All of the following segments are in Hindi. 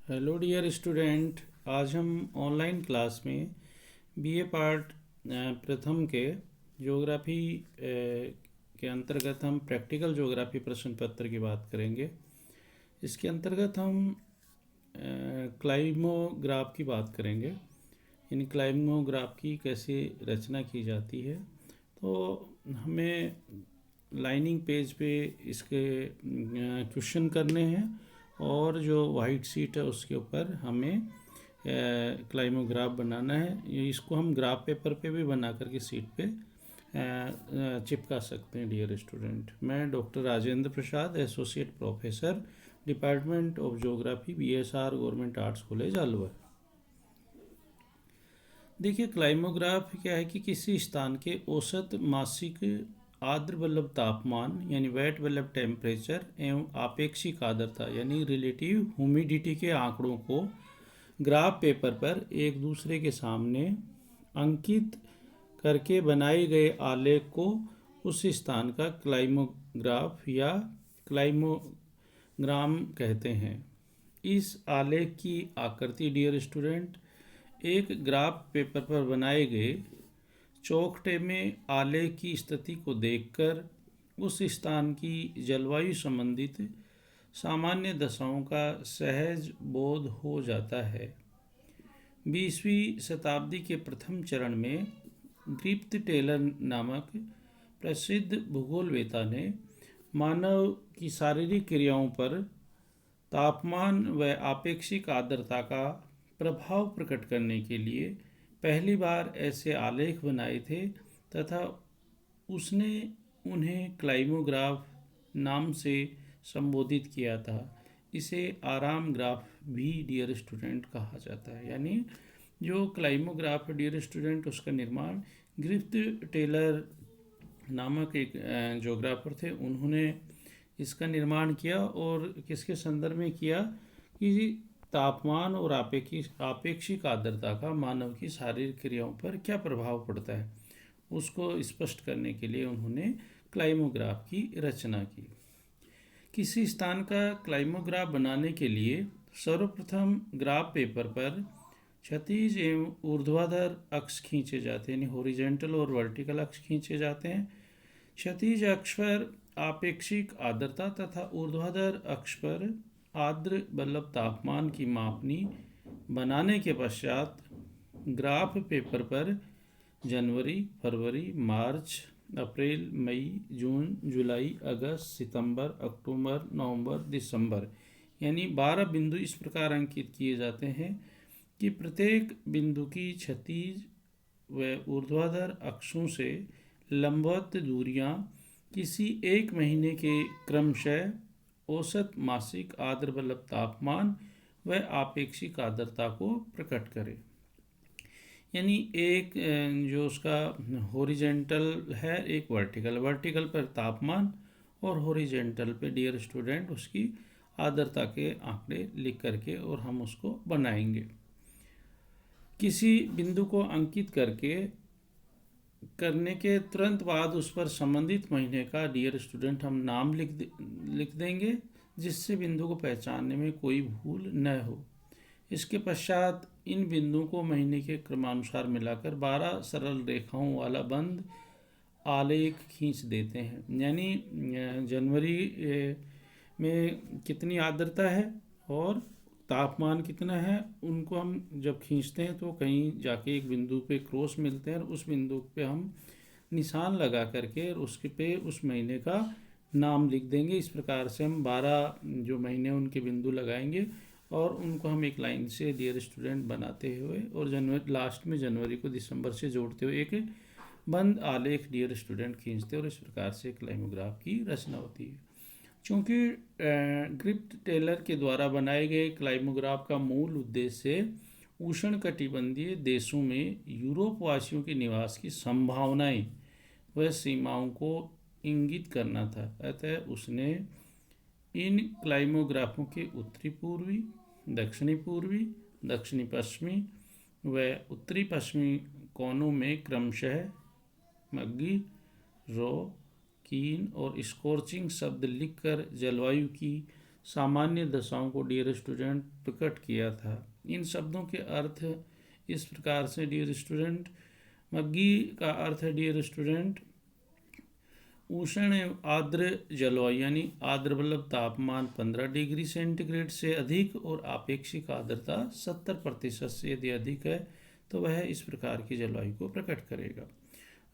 Hello dear student. आज हम ऑनलाइन क्लास में बीए पार्ट प्रथम के ज्योग्राफी के अंतर्गत हम प्रैक्टिकल ज्योग्राफी प्रश्न पत्र की बात करेंगे। इसके अंतर्गत हम क्लाइमोग्राफ की बात करेंगे। इन क्लाइमोग्राफ की कैसे रचना की जाती है, तो हमें लाइनिंग पेज पे इसके क्वेश्चन करने हैं और जो वाइट शीट है उसके ऊपर हमें क्लाइमोग्राफ बनाना है। इसको हम ग्राफ पेपर पे भी बना करके सीट पे चिपका सकते हैं। डियर स्टूडेंट, मैं doctor Rajendra Prasad, associate professor, department of geography, BSR, government arts college Alwar. देखिए, क्लाइमोग्राफ क्या है कि किसी स्थान के औसत मासिक आर्द्र बल्ब तापमान यानी वेट बल्ब टेम्परेचर एवं आपेक्षिक आर्द्रता यानी रिलेटिव ह्यूमिडिटी के आंकड़ों को ग्राफ पेपर पर एक दूसरे के सामने अंकित करके बनाए गए आलेख को उस स्थान का क्लाइमोग्राफ या क्लाइमोग्राम कहते हैं। इस आलेख की आकृति, डियर स्टूडेंट, एक ग्राफ पेपर पर बनाए गए चौखटे में आलेख की स्थिति को देखकर उस स्थान की जलवायु संबंधित सामान्य दशाओं का सहज बोध हो जाता है। 20वीं शताब्दी के प्रथम चरण में ग्रिफ्थ टेलर नामक प्रसिद्ध भूगोलवेत्ता ने मानव की शारीरिक क्रियाओं पर तापमान व आपेक्षिक आर्द्रता का प्रभाव प्रकट करने के लिए पहली बार ऐसे आलेख बनाए थे तथा उसने उन्हें क्लाइमोग्राफ नाम से संबोधित किया था। इसे आराम ग्राफ भी, डियर स्टूडेंट, कहा जाता है। यानी जो क्लाइमोग्राफ है, डियर स्टूडेंट, उसका निर्माण ग्रिफ्थ टेलर नामक एक ज्योग्राफर थे, उन्होंने इसका निर्माण किया। और किसके संदर्भ में किया कि तापमान और आपेक्षिक आर्द्रता का मानव की शारीरिक क्रियाओं पर क्या प्रभाव पड़ता है, उसको स्पष्ट करने के लिए उन्होंने क्लाइमोग्राफ की रचना की। किसी स्थान का क्लाइमोग्राफ बनाने के लिए सर्वप्रथम ग्राफ पेपर पर क्षैतिज एवं ऊर्ध्वाधर अक्ष खींचे जाते हैं, यानी हॉरिजॉन्टल और वर्टिकल अक्ष खींचे जाते हैं। क्षैतिज अक्ष पर आपेक्षिक आर्द्रता तथा ऊर्ध्वाधर अक्ष पर आर्द्र बल्ब तापमान की मापनी बनाने के पश्चात ग्राफ पेपर पर जनवरी, फरवरी, मार्च, अप्रैल, मई, जून, जुलाई, अगस्त, सितंबर, अक्टूबर, नवंबर, दिसंबर यानी 12 बिंदु इस प्रकार अंकित किए जाते हैं कि प्रत्येक बिंदु की क्षैतिज व ऊर्ध्वाधर अक्षों से लंबवत दूरियां किसी एक महीने के क्रमशः औसत मासिक आर्द्र बल्ब तापमान व आपेक्षिक आर्द्रता को प्रकट करें। यानी एक जो उसका हॉरिजॉन्टल है, एक वर्टिकल पर तापमान और हॉरिजॉन्टल पे, डियर स्टूडेंट, उसकी आर्द्रता के आंकड़े लिख करके और हम उसको बनाएंगे। किसी बिंदु को अंकित करने के तुरंत बाद उस पर संबंधित महीने का, डियर स्टूडेंट, हम नाम लिख देंगे जिससे बिंदु को पहचानने में कोई भूल न हो। इसके पश्चात इन बिंदुओं को महीने के क्रमानुसार मिलाकर 12 सरल रेखाओं वाला बंद आलेख खींच देते हैं। यानी जनवरी में कितनी आर्द्रता है और तापमान कितना है, उनको हम जब खींचते हैं तो कहीं जाके एक बिंदु पे क्रॉस मिलते हैं और उस बिंदु पे हम निशान लगा करके उसके पे उस महीने का नाम लिख देंगे। इस प्रकार से हम 12 जो महीने उनके बिंदु लगाएंगे और उनको हम एक लाइन से, डियर स्टूडेंट, बनाते हुए और जनवरी लास्ट में जनवरी को दिसंबर से जोड़ते हुए एक बंद आलेख, डियर स्टूडेंट, खींचते हैं और इस प्रकार से क्लाइमोग्राफ की रचना होती है। चूँकि ग्रिफ्थ टेलर के द्वारा बनाए गए क्लाइमोग्राफ का मूल उद्देश्य उष्णकटिबंधीय देशों में यूरोप वासियों के निवास की संभावनाएं व सीमाओं को इंगित करना था, अतः उसने इन क्लाइमोग्राफों के उत्तरी पूर्वी, दक्षिणी पूर्वी, दक्षिणी पश्चिमी व उत्तरी पश्चिमी कोनों में क्रमशः मग्गी, रो, कीन और स्कॉर्चिंग शब्द लिखकर जलवायु की सामान्य दशाओं को डियर स्टूडेंट प्रकट किया था। इन शब्दों के अर्थ इस प्रकार से डियर स्टूडेंट। मग्गी का अर्थ है डियर स्टूडेंट उष्ण एवं आर्द्र जलवायु, यानी आर्द्र मतलब तापमान 15 डिग्री सेंटीग्रेड से अधिक और आपेक्षिक आर्द्रता 70% से यदि अधिक है तो वह इस प्रकार की जलवायु को प्रकट करेगा।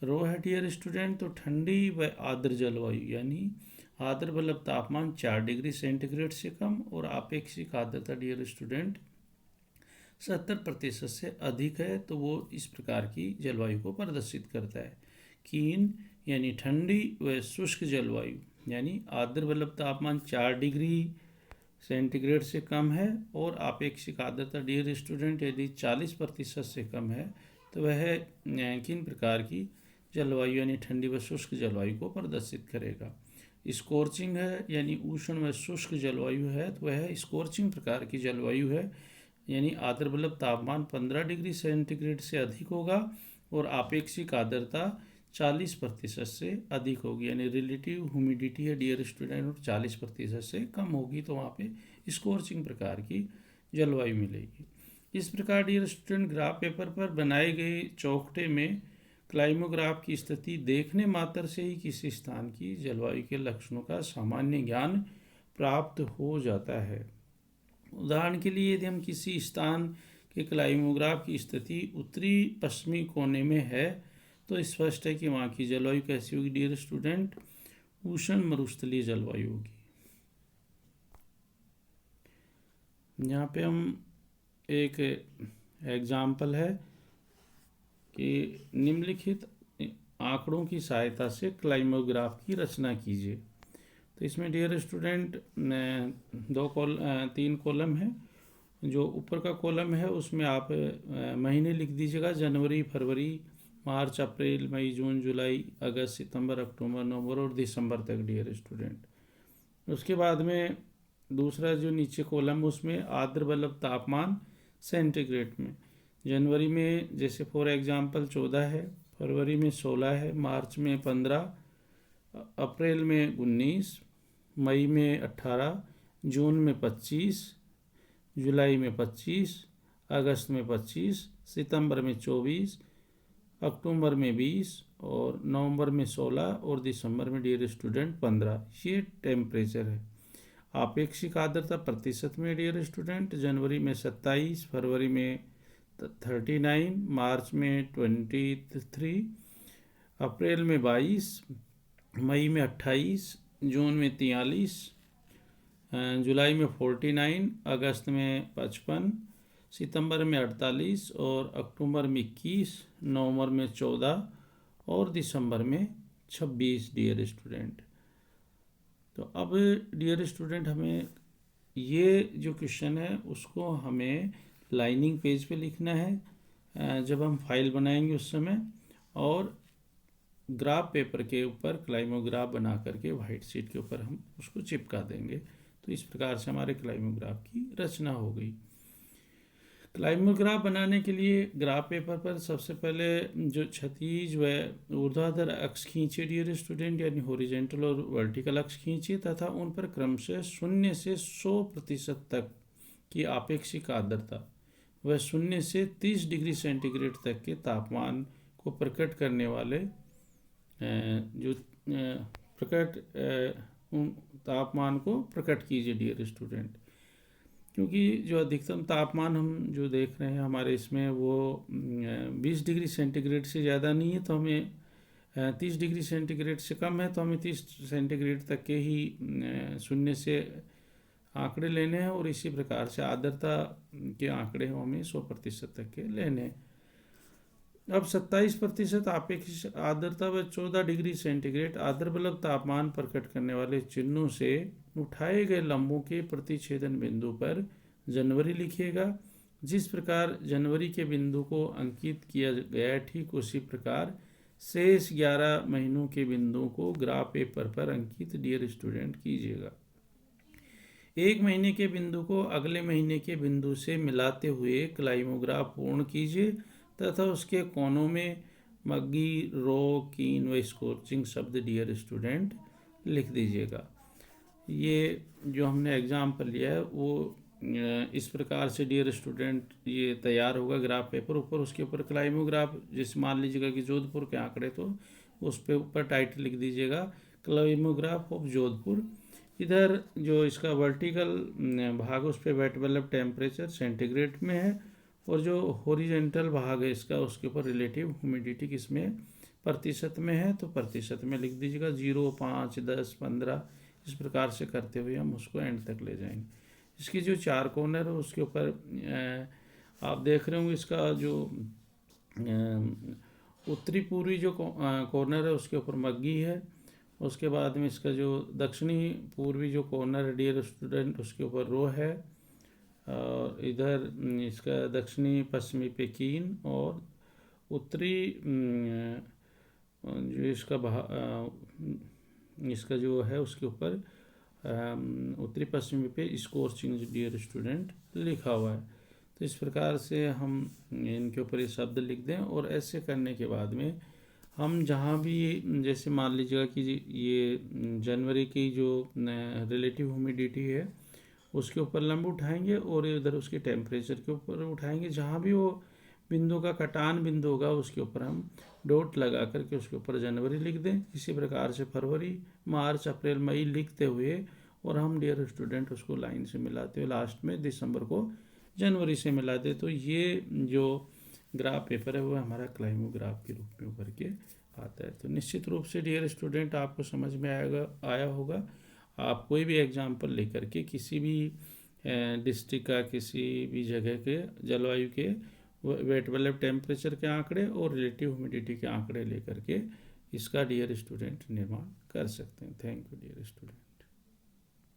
रो है डियर स्टूडेंट तो ठंडी व आर्द्र जलवायु, यानी आर्द्र मतलब तापमान 4 डिग्री सेंटीग्रेड से कम और आपेक्षिक आर्द्रता डियर स्टूडेंट 70% से अधिक है, तो वो इस प्रकार की जलवायु को प्रदर्शित करता है। कीन यानी ठंडी व शुष्क जलवायु, यानी आर्द्र मतलब तापमान 4 डिग्री सेंटीग्रेड से कम है और आपेक्षिक आर्द्रता डियर स्टूडेंट यदि 40% से कम है तो वह किन प्रकार की जलवायु यानी ठंडी व शुष्क जलवायु को प्रदर्शित करेगा। स्कॉर्चिंग है यानी उष्ण व शुष्क जलवायु है तो वह स्कॉर्चिंग प्रकार की जलवायु है, यानी आर्द्र मतलब तापमान 15 डिग्री सेंटीग्रेड से अधिक होगा और आपेक्षिक आर्द्रता 40% से अधिक होगी, यानी रिलेटिव ह्यूमिडिटी है डियर स्टूडेंट और 40% से कम होगी, तो वहाँ पे स्कॉर्चिंग प्रकार की जलवायु मिलेगी। इस प्रकार डियर स्टूडेंट ग्राफ पेपर पर बनाए गए चौखटे में क्लाइमोग्राफ की स्थिति देखने मात्र से ही किसी स्थान की जलवायु के लक्षणों का सामान्य ज्ञान प्राप्त हो जाता है। उदाहरण के लिए यदि हम किसी स्थान के क्लाइमोग्राफ की स्थिति उत्तरी पश्चिमी कोने में है तो स्पष्ट है कि वहाँ की जलवायु कैसी होगी डियर स्टूडेंट, उष्ण मरुस्थलीय जलवायु होगी। यहाँ पे हम एक एग्जाम्पल है कि निम्नलिखित आंकड़ों की सहायता से क्लाइमोग्राफ की रचना कीजिए। तो इसमें डियर स्टूडेंट 3 कॉलम है। जो ऊपर का कॉलम है उसमें आप महीने लिख दीजिएगा, जनवरी, फरवरी, मार्च, अप्रैल, मई, जून, जुलाई, अगस्त, सितंबर, अक्टूबर, नवंबर और दिसंबर तक डियर स्टूडेंट। उसके बाद में दूसरा जो नीचे कॉलम उसमें आर्द्र मतलब तापमान सेंटीग्रेड में, जनवरी में जैसे फॉर एग्जांपल 14 है, फरवरी में 16 है, मार्च में 15, अप्रैल में 19, मई में 18, जून में 25, जुलाई में 25, अगस्त में 25, सितंबर में 24, अक्टूबर में 20 और नवंबर में 16 और दिसंबर में डियर स्टूडेंट 15। ये टेम्परेचर है। आपेक्षिक आर्द्रता प्रतिशत में डियर स्टूडेंट जनवरी में 27, फरवरी में 39, मार्च में 23, अप्रैल में 22, मई में 28, जून में 43, जुलाई में 49, अगस्त में 55, सितंबर में 48 और अक्टूबर में 21, नवंबर में 14 और दिसंबर में 26 डियर स्टूडेंट। तो अब डियर स्टूडेंट हमें ये जो क्वेश्चन है उसको हमें लाइनिंग पेज पे लिखना है जब हम फाइल बनाएंगे उस समय, और ग्राफ पेपर के ऊपर क्लाइमोग्राफ बना करके वाइट शीट के ऊपर हम उसको चिपका देंगे। तो इस प्रकार से हमारे क्लाइमोग्राफ की रचना हो गई। क्लाइमोग्राफ बनाने के लिए ग्राफ पेपर पर सबसे पहले जो क्षैतिज व ऊर्ध्वाधर अक्ष खींचे डियर स्टूडेंट, यानी हॉरिजॉन्टल और वर्टिकल अक्ष खींचे तथा उन पर क्रमशः 0 से 100% तक की आपेक्षिक आर्द्रता व 0 से 30 डिग्री सेंटीग्रेड तक के तापमान को प्रकट करने वाले जो उन तापमान को प्रकट कीजिए डियर स्टूडेंट। क्योंकि जो अधिकतम तापमान हम जो देख रहे हैं हमारे इसमें वो 20 डिग्री सेंटीग्रेड से ज़्यादा नहीं है, तो हमें 30 डिग्री सेंटीग्रेड से कम है तो हमें 30 सेंटीग्रेड तक के ही 0 से आंकड़े लेने हैं, और इसी प्रकार से आर्द्रता के आंकड़े हमें 100% तक के लेने हैं। अब 27% आपेक्षिक आर्द्रता व 14 डिग्री सेंटीग्रेड आर्द्र बल्ब तापमान प्रकट करने वाले चिन्हों से उठाए गए लंबों के प्रतिच्छेदन बिंदु पर जनवरी लिखिएगा। जिस प्रकार जनवरी के बिंदु को अंकित किया गया ठीक उसी प्रकार शेष 11 महीनों के बिंदुओं को ग्राफ पेपर पर अंकित डियर स्टूडेंट कीजिएगा। एक महीने के बिंदु को अगले महीने के बिंदु से मिलाते हुए क्लाइमोग्राफ पूर्ण कीजिए तथा उसके कोनों में मग्गी, रो, कीन व स्कॉर्चिंग शब्द डियर स्टूडेंट लिख दीजिएगा। ये जो हमने एग्जाम्पल लिया है वो इस प्रकार से डियर स्टूडेंट ये तैयार होगा ग्राफ पेपर। ऊपर उसके ऊपर क्लाइमोग्राफ, जैसे मान लीजिएगा कि जोधपुर के आंकड़े, तो उस पे ऊपर टाइटल लिख दीजिएगा क्लाइमोग्राफ ऑफ जोधपुर। इधर जो इसका वर्टिकल भाग उस पर वेट बल्ब टेम्परेचर सेंटीग्रेड में है, और जो हॉरिजेंटल भाग है इसका उसके ऊपर रिलेटिव ह्यूमिडिटी किसमें प्रतिशत में है, तो प्रतिशत में लिख दीजिएगा 0, 5, 10, 15, इस प्रकार से करते हुए हम उसको एंड तक ले जाएंगे। इसकी जो चार कॉर्नर है उसके ऊपर आप देख रहे होंगे, इसका जो उत्तरी पूर्वी जो कॉर्नर है उसके ऊपर मग्गी है। उसके बाद में इसका जो दक्षिणी पूर्वी जो कॉर्नर है डियर स्टूडेंट उसके ऊपर रो है, और इधर इसका दक्षिणी पश्चिमी पेकिन, और उत्तरी जो इसका जो है उसके ऊपर उत्तरी पश्चिमी पे स्कोर्चिंग डियर स्टूडेंट लिखा हुआ है। तो इस प्रकार से हम इनके ऊपर ये शब्द लिख दें, और ऐसे करने के बाद में हम जहाँ भी, जैसे मान लीजिएगा कि ये जनवरी की जो रिलेटिव ह्यूमिडिटी है उसके ऊपर लंब उठाएंगे, और इधर उसके टेम्परेचर के ऊपर उठाएंगे। जहाँ भी वो बिंदु का कटान बिंदु होगा उसके ऊपर हम डॉट लगा करके उसके ऊपर जनवरी लिख दें। इसी प्रकार से फरवरी, मार्च, अप्रैल, मई लिखते हुए, और हम डियर स्टूडेंट उसको लाइन से मिलाते हुए लास्ट में दिसंबर को जनवरी से मिला दे। तो ये जो ग्राफ पेपर है वो हमारा क्लाइमोग्राफ के रूप में उभर के आता है। तो निश्चित रूप से डियर स्टूडेंट आपको समझ में आया होगा। आप कोई भी एग्जाम्पल लेकर के किसी भी डिस्ट्रिक्ट का, किसी भी जगह के जलवायु के वेट बल्ब टेम्परेचर के आंकड़े और रिलेटिव ह्यूमिडिटी के आंकड़े लेकर के इसका डियर स्टूडेंट निर्माण कर सकते हैं। Thank you dear student.